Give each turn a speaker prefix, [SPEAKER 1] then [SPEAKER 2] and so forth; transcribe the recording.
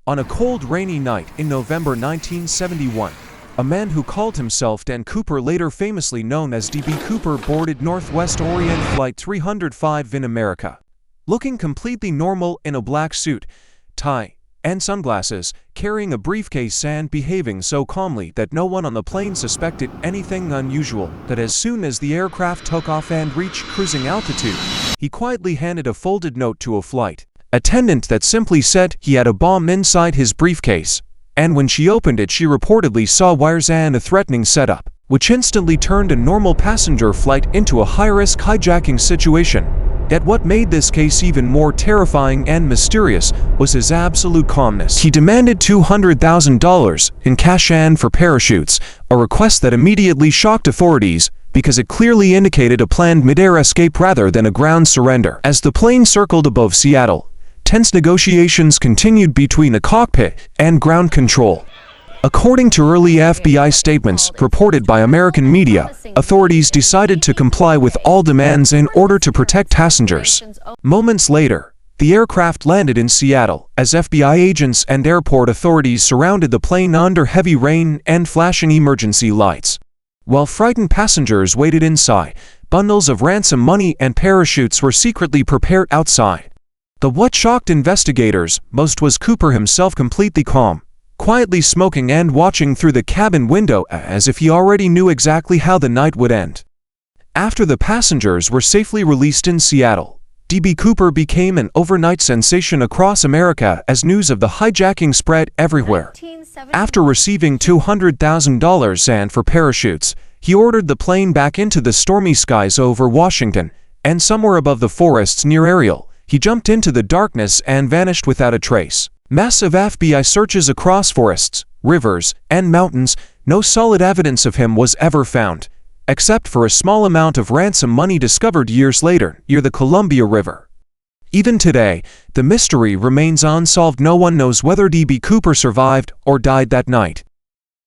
[SPEAKER 1] On a cold, rainy night in November 1971, a man who called himself Dan Cooper, later famously known as DBCooper, boarded Northwest Orient Flight 305 in America. Looking completely normal in a black suit, tie, and sunglasses, carrying a briefcase and behaving so calmly that no one on the plane suspected anything unusual, that as soon as the aircraft took off and reached cruising altitude, he quietly handed a folded note to a flight attendant that simply said he had a bomb inside his briefcase, and when she opened it she reportedly saw wires and a threatening setup, which instantly turned a normal passenger flight into a high-risk hijacking situation. Yet what made this case even more terrifying and mysterious was his absolute calmness. He demanded $200,000 in cash and for parachutes, a request that immediately shocked authorities because it clearly indicated a planned mid-air escape rather than a ground surrender. As the plane circled above Seattle, tense negotiations continued between the cockpit and ground control. According to early FBI statements reported by American media, authorities decided to comply with all demands in order to protect passengers. Moments later, the aircraft landed in Seattle as FBI agents and airport authorities surrounded the plane under heavy rain and flashing emergency lights. While frightened passengers waited inside, bundles of ransom money and parachutes were secretly prepared outside. What shocked investigators most was Cooper himself, completely calm, quietly smoking and watching through the cabin window as if he already knew exactly how the night would end. After the passengers were safely released in Seattle, DBCooper became an overnight sensation across America as news of the hijacking spread everywhere. After receiving $200,000 and for parachutes, he ordered the plane back into the stormy skies over Washington, and somewhere above the forests near Ariel, he jumped into the darkness and vanished without a trace. Massive FBI searches across forests, rivers, and mountains, no solid evidence of him was ever found, except for a small amount of ransom money discovered years later near the Columbia River. Even today, the mystery remains unsolved. No one knows whether DBCooper survived or died that night.